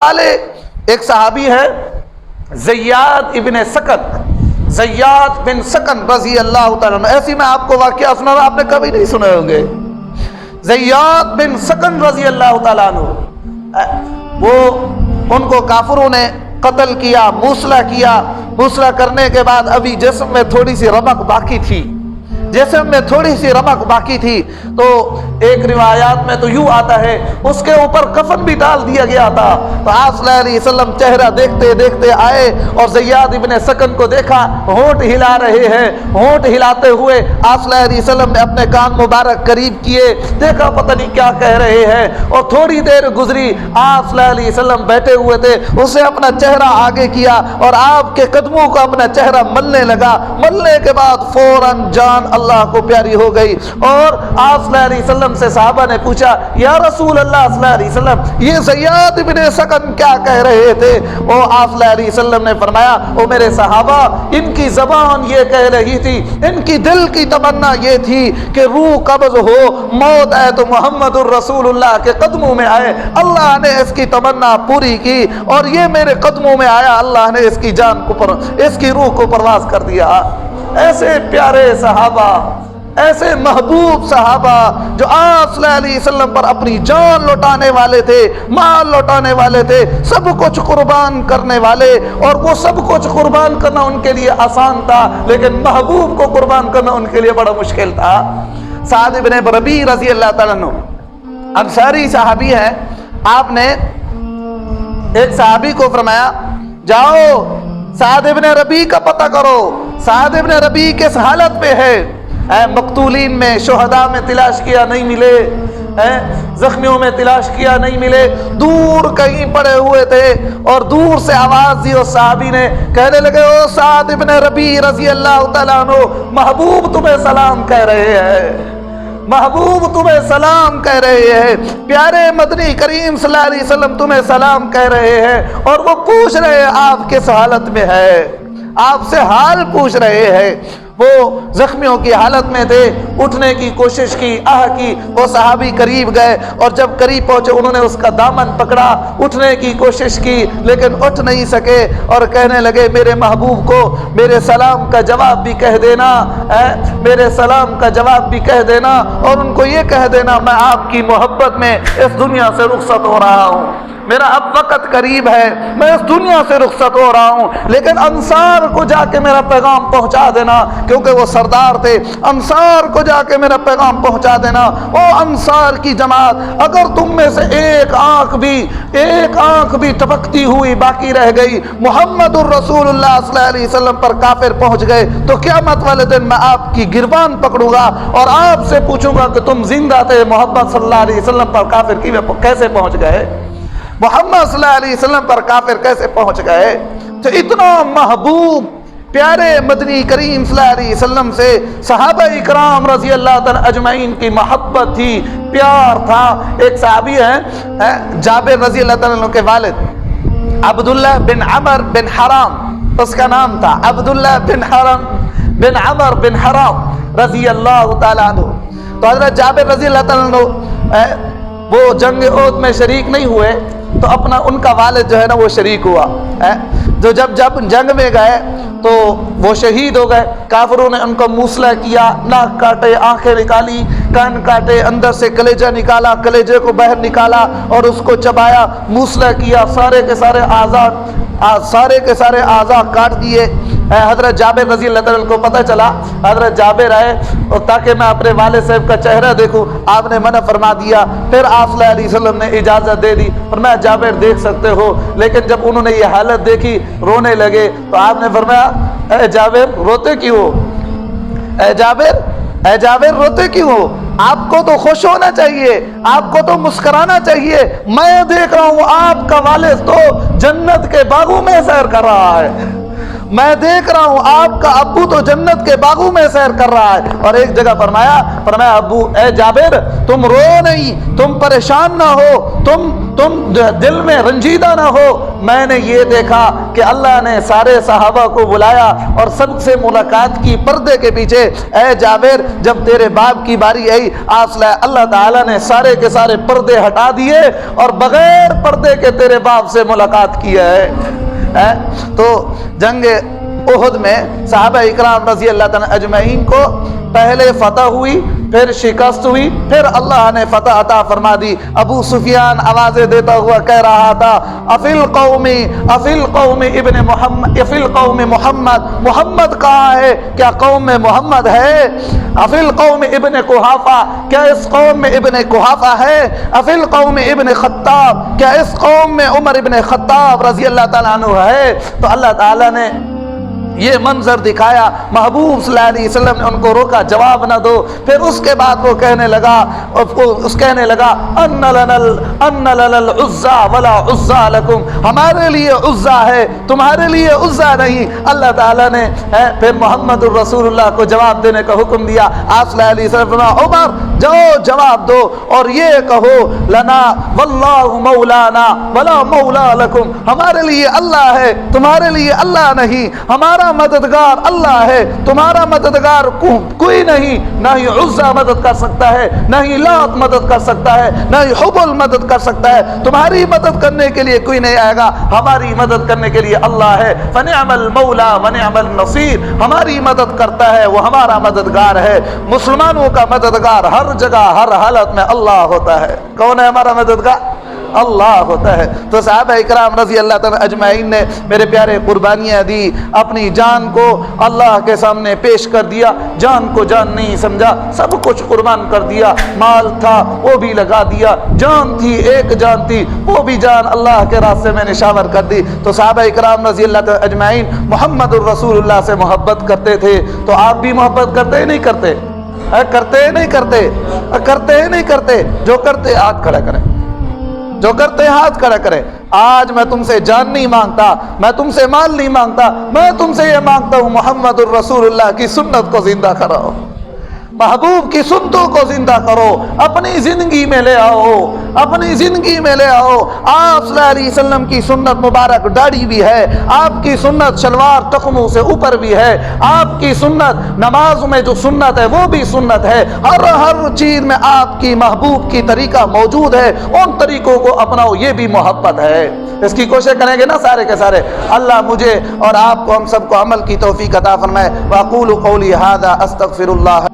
والے ایک صحابی ہے زیاد ابن سکن، زیاد بن سکن رضی اللہ تعالیٰ عنہ. ایسی میں آپ کو واقعہ سنا رہا، آپ نے کبھی نہیں سنے ہوں گے. زیاد بن سکن رضی اللہ تعالیٰ عنہ، وہ ان کو کافروں نے قتل کیا، موصلہ کیا. موصلہ کرنے کے بعد ابھی جسم میں تھوڑی سی رمق باقی تھی، جسم میں تھوڑی سی رمق باقی تھی. تو ایک روایات میں تو یوں آتا ہے اس کے اوپر کفن بھی ڈال دیا گیا تھا. تو آپ صلی اللہ علیہ وسلم چہرہ دیکھتے دیکھتے آئے اور زیاد ابن سکن کو دیکھا، ہونٹ ہلا رہے ہیں. ہونٹ ہلاتے ہوئے آپ صلی اللہ علیہ وسلم نے اپنے کان مبارک قریب کیے، دیکھا پتہ نہیں کیا کہہ رہے ہیں. اور تھوڑی دیر گزری، آپ صلی اللہ علیہ وسلم بیٹھے ہوئے تھے، اسے اپنا چہرہ آگے کیا اور آپ کے قدموں کو اپنا چہرہ ملنے لگا. ملنے کے بعد فوراً جان اللہ کو پیاری ہو گئی. اور آپ صلی اللہ علیہ وسلم سے صحابہ نے پوچھا، یا رسول اللہ صلی اللہ علیہ وسلم، یہ زیاد ابن سکن کیا کہہ رہے تھے؟ اور آپ صلی اللہ علیہ وسلم نے فرمایا، او میرے صحابہ، ان کی زبان یہ کہہ رہی تھی، ان کی دل کی تمنا یہ تھی کہ روح قبض ہو، موت آئے تو محمد الرسول اللہ کے قدموں میں آئے. اللہ نے اس کی تمنا پوری کی اور یہ میرے قدموں میں آیا، اللہ نے اس کی جان کو اس کی روح کو پرواز کر دیا. ایسے پیارے صحابہ، ایسے محبوب صحابہ جو آپ صلی اللہ علیہ وسلم پر اپنی جان لوٹانے والے تھے، مال لوٹانے والے تھے، سب کچھ قربان کرنے والے. اور وہ سب کچھ قربان کرنا ان کے لیے آسان تھا، لیکن محبوب کو قربان کرنا ان کے لیے بڑا مشکل تھا. سعد بن ربیع رضی اللہ تعالیٰ عنہ انصاری صحابی ہے. آپ نے ایک صحابی کو فرمایا، جاؤ سعد بن ربیع کا پتہ کرو، سعد بن ربیع کس حالت میں ہے. مقتولین میں، شہداء میں تلاش کیا نہیں ملے، زخمیوں میں تلاش کیا نہیں ملے، دور کہیں پڑے ہوئے تھے. اور دور سے آواز دی اور صحابی نے کہنے لگے، او سعد بن ربیع رضی اللہ تعالیٰ عنہ، محبوب تمہیں سلام کہہ رہے ہیں، محبوب تمہیں سلام کہہ رہے ہیں، پیارے مدنی کریم صلی اللہ علیہ وسلم تمہیں سلام کہہ رہے ہیں. اور وہ پوچھ رہے ہیں آپ کس حالت میں ہے، آپ سے حال پوچھ رہے ہیں. وہ زخمیوں کی حالت میں تھے، اٹھنے کی کوشش کی، کی. وہ صحابی قریب گئے اور جب قریب پہنچے انہوں نے اس کا دامن پکڑا، اٹھنے کی کوشش کی لیکن اٹھ نہیں سکے. اور کہنے لگے، میرے محبوب کو میرے سلام کا جواب بھی کہہ دینا، میرے سلام کا جواب بھی کہہ دینا. اور ان کو یہ کہہ دینا، میں آپ کی محبت میں اس دنیا سے رخصت ہو رہا ہوں، میرا اب وقت قریب ہے، میں اس دنیا سے رخصت ہو رہا ہوں. لیکن انصار کو جا کے میرا پیغام پہنچا دینا، کیونکہ وہ سردار تھے. انصار کو جا کے میرا پیغام پہنچا دینا. او انصار کی جماعت، اگر تم میں سے ایک آنکھ بھی ٹپکتی ہوئی باقی رہ گئی، محمد الرسول اللہ صلی اللہ علیہ وسلم پر کافر پہنچ گئے، تو قیامت والے دن میں آپ کی گربان پکڑوں گا اور آپ سے پوچھوں گا کہ تم زندہ تھے، محمد صلی اللہ علیہ وسلم پر کافر کیسے پہنچ گئے، محمد صلی اللہ علیہ وسلم پر کافر کیسے پہنچ گئے. تو اتنا محبوب پیارے مدنی کریم صلی اللہ علیہ وسلم سے صحابہ اکرام رضی اللہ تعالی اجمعین کی محبت تھی، پیار تھا. ایک صحابی ہیں جابر رضی اللہ تعالیٰ عنہ کے والد عبداللہ بن عمر بن حرام، اس کا نام تھا عبداللہ بن عمر بن حرام رضی اللہ تعالیٰ عنہ. تو حضرت جابر رضی اللہ تعالیٰ عنہ وہ جنگ احد میں شریک نہیں ہوئے، تو ان کا والد جو ہے نا وہ شریک ہوا. جو جب جنگ میں گئے تو وہ شہید ہو گئے. کافروں نے ان کو موصلہ کیا، ناک کاٹے، آنکھیں نکالی، کان کاٹے، اندر سے کلیجہ نکالا، کلیجے کو باہر نکالا اور اس کو چبایا، موصلہ کیا، سارے کے سارے اعضاء کاٹ دیے. حضرت جابر رضی اللہ تعالیٰ کو پتہ چلا، حضرت جابر آئے اور تاکہ میں اپنے والد صاحب کا چہرہ دیکھوں، آپ نے منع فرما دیا. پھر آپ صلی اللہ علیہ وسلم نے اجازت دے دی، فرمایا جابر دیکھ سکتے ہو. لیکن جب انہوں نے یہ حالت دیکھی، رونے لگے. تو آپ نے فرمایا، اے جابر روتے کیوں ہو، اے جابر روتے کیوں ہو، آپ کو تو خوش ہونا چاہیے، آپ کو تو مسکرانا چاہیے. میں دیکھ رہا ہوں آپ کا والد تو جنت کے باغوں میں سیر کر رہا ہے، میں دیکھ رہا ہوں آپ کا ابو تو جنت کے باغوں میں سیر کر رہا ہے. اور ایک جگہ فرمایا ابو اے جابر تم رو نہیں, تم پریشان نہ ہو, تم دل میں رنجیدہ نہ ہو. میں نے یہ دیکھا کہ اللہ نے سارے صحابہ کو بلایا اور سب سے ملاقات کی پردے کے پیچھے. اے جابر جب تیرے باپ کی باری آئی اللہ تعالیٰ نے سارے کے سارے پردے ہٹا دیے اور بغیر پردے کے تیرے باپ سے ملاقات کیا ہے. تو جنگ احد میں صحابہ اکرام رضی اللہ تعالیٰ اجمعین کو پہلے فتح ہوئی, پھر شکست ہوئی, پھر اللہ نے فتح عطا فرما دی. ابو سفیان آوازیں دیتا ہوا کہہ رہا تھا افل قوم ابن محمد, افل قوم محمد, محمد کہاں ہے, کیا قوم میں محمد ہے؟ افل قوم ابن قحافہ, کیا اس قوم میں ابن قحافہ ہے؟ افل قوم ابن خطاب, کیا اس قوم میں عمر ابن خطاب رضی اللہ تعالیٰ عنہ ہے؟ تو اللہ تعالیٰ نے یہ منظر دکھایا, محبوب صلی اللہ علیہ وسلم نے ان کو روکا جواب نہ دو. پھر اس کے بعد وہ کہنے لگا ان لنا العزا ولا عزا لکم, ہمارے لیے عزا ہے تمہارے لیے عزا نہیں. اللہ تعالیٰ نے پھر محمد الرسول اللہ کو جواب دینے کا حکم دیا. آپ صلی اللہ علیہ وسلم عمر جاؤ جواب دو اور یہ کہو لنا واللہ مولانا ولا مولا لکم, ہمارے لیے اللہ ہے تمہارے لیے اللہ نہیں, ہمارا مددگار اللہ ہے تمہارا مددگار کوئی نہیں. نہ ہی عزا مدد کر سکتا ہے, نہ ہی لات مدد کر سکتا ہے, نہ ہی حبل مدد کر سکتا ہے. تمہاری مدد کرنے کے لیے کوئی نہیں آئے گا, ہماری مدد کرنے کے لیے اللہ ہے. فنعم المولا ونعم النصیر, ہماری مدد کرتا ہے وہ ہمارا مددگار ہے. مسلمانوں کا مددگار ہر جگہ ہر حالت میں اللہ ہوتا ہے. کون ہے ہمارا مددگار؟ اللہ ہوتا ہے. تو صحابہ اکرام رضی اللہ تعالیٰ اجمعین نے میرے پیارے قربانیاں دی, اپنی جان کو اللہ کے سامنے پیش کر دیا. جان کو جان نہیں سمجھا, سب کچھ قربان کر دیا. مال تھا وہ بھی لگا دیا, جان تھی ایک جان تھی وہ بھی جان اللہ کے راستے میں نشاور کر دی. تو صحابہ اکرام رضی اللہ تعالیٰ اجمعین محمد الرسول اللہ سے محبت کرتے تھے. تو آپ بھی محبت کرتے ہی نہیں کرتے؟ کرتے ہی نہیں کرتے, کرتے ہی نہیں کرتے. جو کرتے ہاتھ کھڑا کریں, جو کرتے ہاتھ کھڑا کریں. آج میں تم سے جان نہیں مانگتا, میں تم سے مال نہیں مانگتا, میں تم سے یہ مانگتا ہوں محمد الرسول اللہ کی سنت کو زندہ کراؤ, محبوب کی سنتوں کو زندہ کرو, اپنی زندگی میں لے آؤ, اپنی زندگی میں لے آؤ. آپ صلی اللہ علیہ وسلم کی سنت مبارک داڑھی بھی ہے, آپ کی سنت شلوار ٹخنوں سے اوپر بھی ہے, آپ کی سنت نماز میں جو سنت ہے وہ بھی سنت ہے. ہر چیز میں آپ کی محبوب کی طریقہ موجود ہے, ان طریقوں کو اپناؤ, یہ بھی محبت ہے. اس کی کوشش کریں گے نا سارے کے سارے. اللہ مجھے اور آپ کو ہم سب کو عمل کی توفیق عطا فرمائے. واقول قولی ھذا استغفر اللہ